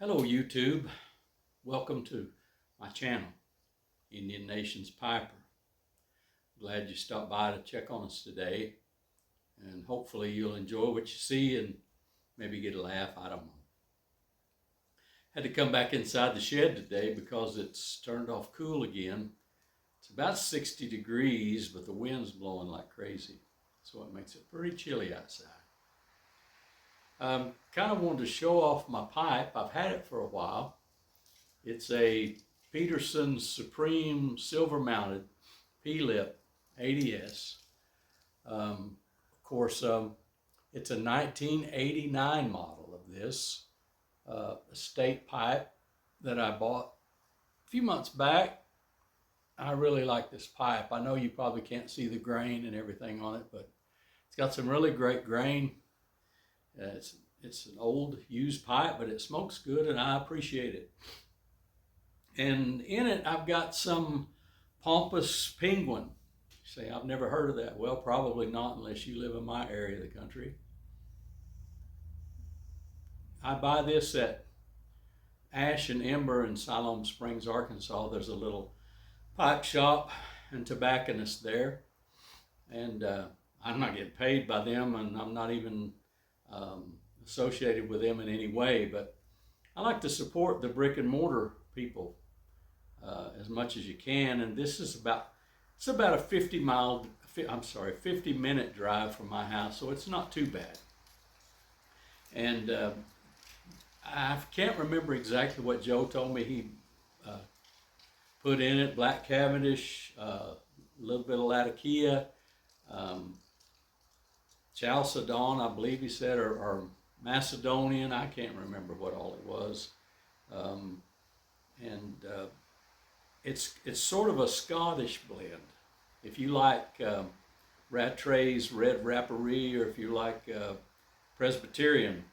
Hello YouTube, welcome to my channel, Indian Nations Piper. Glad you stopped by to check on us today, and hopefully you'll enjoy what you see and maybe get a laugh, I don't know. Had to come back inside the shed today because it's turned off cool again. It's about 60 degrees, but the wind's blowing like crazy, so it makes it pretty chilly outside. Kind of wanted to show off my pipe. I've had it for a while. It's a Peterson Supreme silver mounted P-lip 80S. Of course, it's a 1989 model of this estate pipe that I bought a few months back. I really like this pipe. I know you probably can't see the grain and everything on it, but it's got some really great grain. It's an old used pipe, but it smokes good and I appreciate it. And in it, I've got some Pompous Penguin. You say, I've never heard of that. Well, probably not unless you live in my area of the country. I buy this at Ash and Ember in Siloam Springs, Arkansas. There's a little pipe shop and tobacconist there. And I'm not getting paid by them, and I'm not even associated with them in any way, but I like to support the brick and mortar people as much as you can. And this is about a 50 minute drive from my house, so it's not too bad. And I can't remember exactly what Joe told me he put in it. Black Cavendish, a little bit of Latakia, Chalcedon, I believe he said, or Macedonian. I can't remember what all it was. It's sort of a Scottish blend. If you like Rattray's Red Rapparee, or if you like Presbyterian,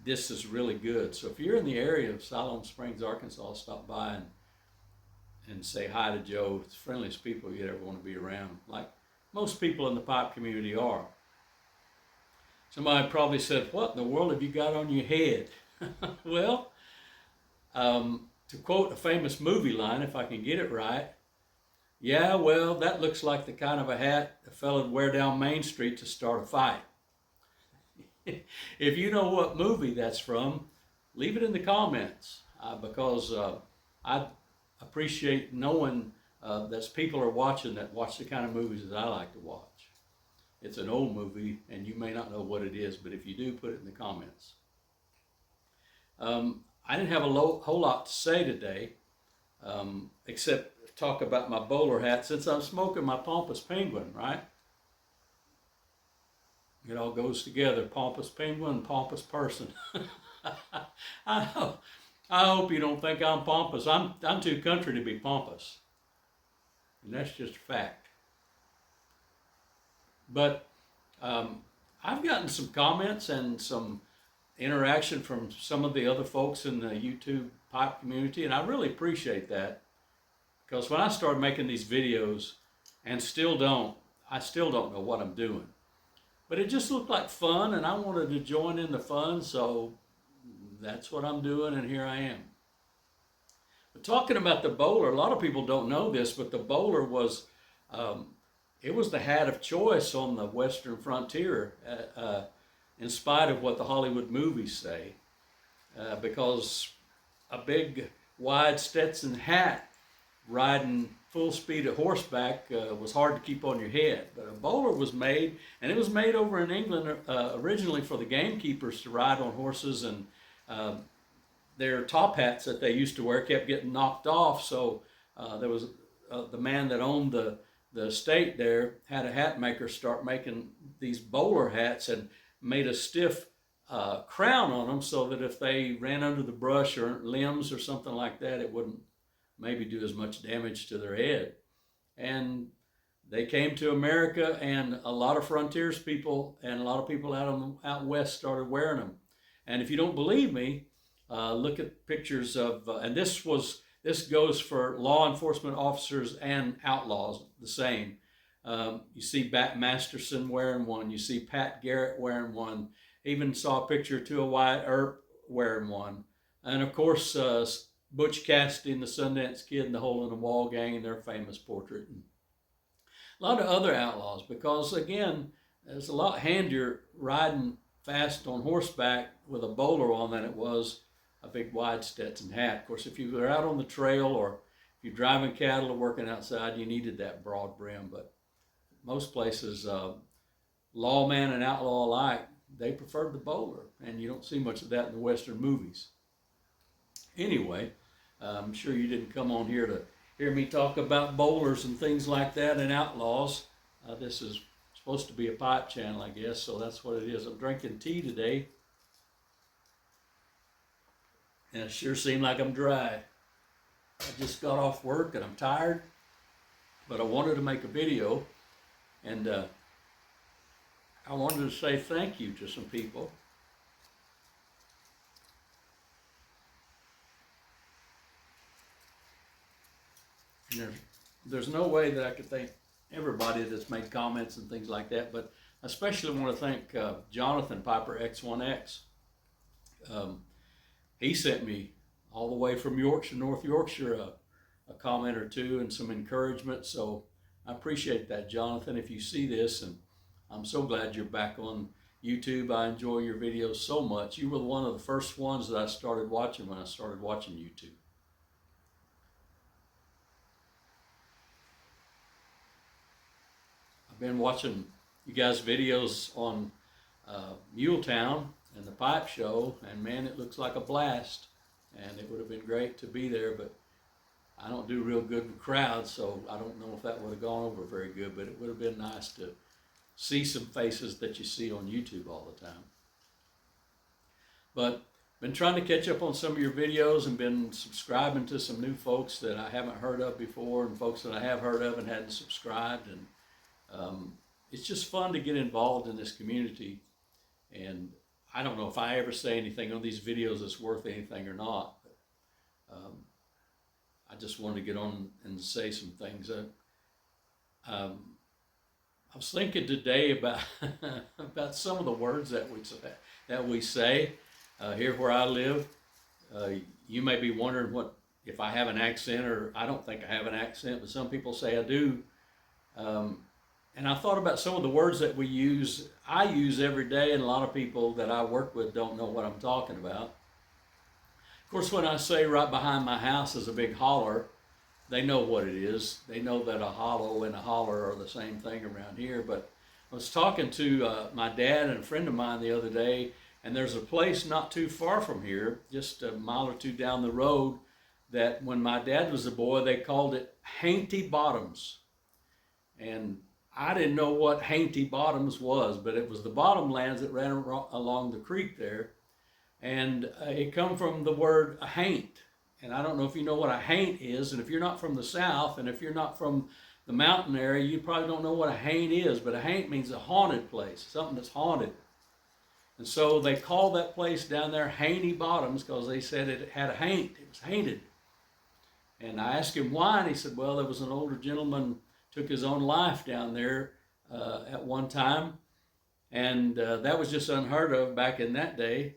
this is really good. So if you're in the area of Siloam Springs, Arkansas, stop by and say hi to Joe. It's the friendliest people you'd ever want to be around, like most people in the pipe community are. Somebody probably said, what in the world have you got on your head? Well, to quote a famous movie line, if I can get it right, yeah, well, that looks like the kind of a hat a fella would wear down Main Street to start a fight. If you know what movie that's from, leave it in the comments, because I appreciate knowing that people are watching that watch the kind of movies that I like to watch. It's an old movie, and you may not know what it is, but if you do, put it in the comments. I didn't have a whole lot to say today, except talk about my bowler hat, since I'm smoking my Pompous Penguin, right? It all goes together, Pompous Penguin, Pompous person. I hope you don't think I'm pompous. I'm too country to be pompous, and that's just a fact. But I've gotten some comments and some interaction from some of the other folks in the YouTube pipe community, and I really appreciate that, because when I started making these videos, and I still don't know what I'm doing, but it just looked like fun, and I wanted to join in the fun, so that's what I'm doing, and here I am. But talking about the bowler, a lot of people don't know this, but the bowler was it was the hat of choice on the Western frontier, in spite of what the Hollywood movies say, because a big, wide Stetson hat riding full speed at horseback was hard to keep on your head. But a bowler was made, and it was made over in England originally for the gamekeepers to ride on horses, and their top hats that they used to wear kept getting knocked off, so there was the man that owned the estate there had a hat maker start making these bowler hats and made a stiff crown on them, so that if they ran under the brush or limbs or something like that, it wouldn't maybe do as much damage to their head. And they came to America, and a lot of frontiers people and a lot of people out west started wearing them. And if you don't believe me, look at pictures of, and this goes for law enforcement officers and outlaws, the same. You see Bat Masterson wearing one. You see Pat Garrett wearing one. Even saw a picture of Tua Wyatt Earp wearing one. And of course, Butch Cassidy and the Sundance Kid and the Hole in the Wall Gang and their famous portrait. And a lot of other outlaws, because again, it's a lot handier riding fast on horseback with a bowler on than it was a big wide Stetson hat. Of course, if you were out on the trail or if you're driving cattle or working outside, you needed that broad brim. But most places, lawman and outlaw alike, they preferred the bowler, and you don't see much of that in the Western movies. Anyway, I'm sure you didn't come on here to hear me talk about bowlers and things like that and outlaws. This is supposed to be a pipe channel, I guess, so that's what it is. I'm drinking tea today, and it sure seemed like I'm dry. I just got off work and I'm tired, but I wanted to make a video, and I wanted to say thank you to some people. And there's no way that I could thank everybody that's made comments and things like that, but I especially want to thank Jonathan Piper X1X. He sent me all the way from Yorkshire, North Yorkshire, a comment or two and some encouragement. So I appreciate that, Jonathan, if you see this, and I'm so glad you're back on YouTube. I enjoy your videos so much. You were one of the first ones that I started watching when I started watching YouTube. I've been watching you guys' videos on Muletown and the pipe show, and man, it looks like a blast. And it would have been great to be there, but I don't do real good with crowds, so I don't know if that would have gone over very good, but it would have been nice to see some faces that you see on YouTube all the time. But been trying to catch up on some of your videos and been subscribing to some new folks that I haven't heard of before and folks that I have heard of and hadn't subscribed. And it's just fun to get involved in this community. And I don't know if I ever say anything on these videos that's worth anything or not. But, I just wanted to get on and say some things. I was thinking today about about some of the words that we say here where I live. You may be wondering what if I have an accent, or I don't think I have an accent, but some people say I do. And I thought about some of the words that I use every day, and a lot of people that I work with don't know what I'm talking about. Of course, when I say right behind my house is a big holler, they know what it is. They know that a hollow and a holler are the same thing around here. But I was talking to my dad and a friend of mine the other day, and there's a place not too far from here, just a mile or two down the road, that when my dad was a boy, they called it Hainty Bottoms. And I didn't know what Hainty Bottoms was, but it was the bottomlands that ran along the creek there. And it come from the word a haint. And I don't know if you know what a haint is, and if you're not from the South, and if you're not from the mountain area, you probably don't know what a haint is, but a haint means a haunted place, something that's haunted. And so they called that place down there Hainty Bottoms because they said it had a haint, it was hainted. And I asked him why, and he said, well, there was an older gentleman took his own life down there at one time, and that was just unheard of back in that day.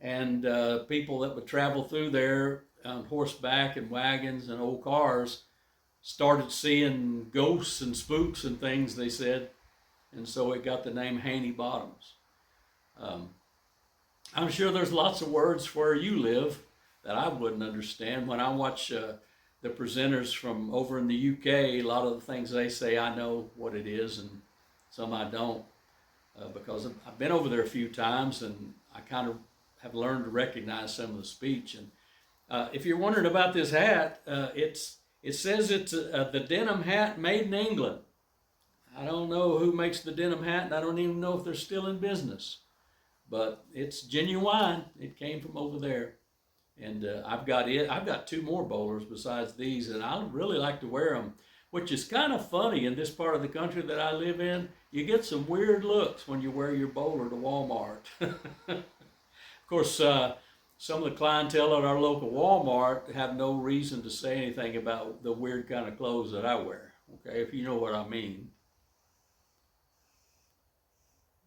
And people that would travel through there on horseback and wagons and old cars started seeing ghosts and spooks and things, they said, and so it got the name Hainty Bottoms. I'm sure there's lots of words where you live that I wouldn't understand. When I watch the presenters from over in the UK, a lot of the things they say I know what it is, and some I don't, because I've been over there a few times and I kind of have learned to recognize some of the speech. And if you're wondering about this hat, it says it's the denim hat made in England. I don't know who makes the denim hat, and I don't even know if they're still in business, but it's genuine. It came from over there. And I've got two more bowlers besides these, and I really like to wear them, which is kind of funny in this part of the country that I live in. You get some weird looks when you wear your bowler to Walmart. Of course, some of the clientele at our local Walmart have no reason to say anything about the weird kind of clothes that I wear, okay, if you know what I mean.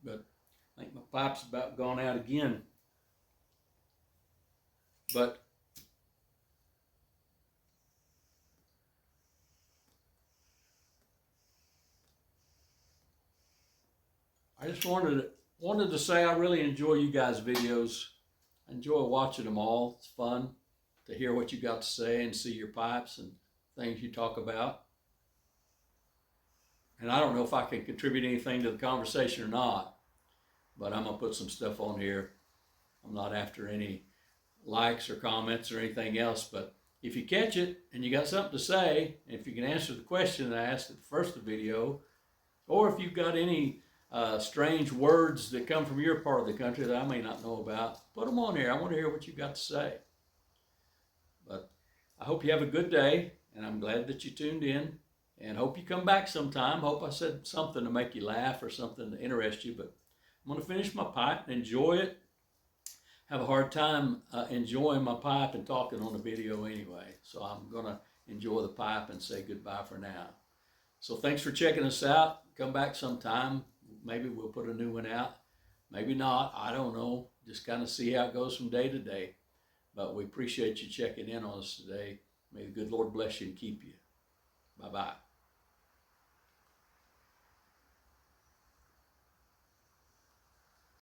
But I think my pipe's about gone out again. But I just wanted to say I really enjoy you guys' videos. I enjoy watching them all. It's fun to hear what you got to say and see your pipes and things you talk about. And I don't know if I can contribute anything to the conversation or not, but I'm gonna put some stuff on here. I'm not after any likes or comments or anything else, but if you catch it and you got something to say, if you can answer the question that I asked at the first of the video, or if you've got any strange words that come from your part of the country that I may not know about, put them on here. I want to hear what you've got to say. But I hope you have a good day, and I'm glad that you tuned in, and hope you come back sometime. Hope I said something to make you laugh or something to interest you, but I'm going to finish my pipe and enjoy it. Have a hard time enjoying my pipe and talking on the video anyway, so I'm going to enjoy the pipe and say goodbye for now. So thanks for checking us out. Come back sometime. Maybe we'll put a new one out. Maybe not. I don't know. Just kind of see how it goes from day to day. But we appreciate you checking in on us today. May the good Lord bless you and keep you. Bye-bye.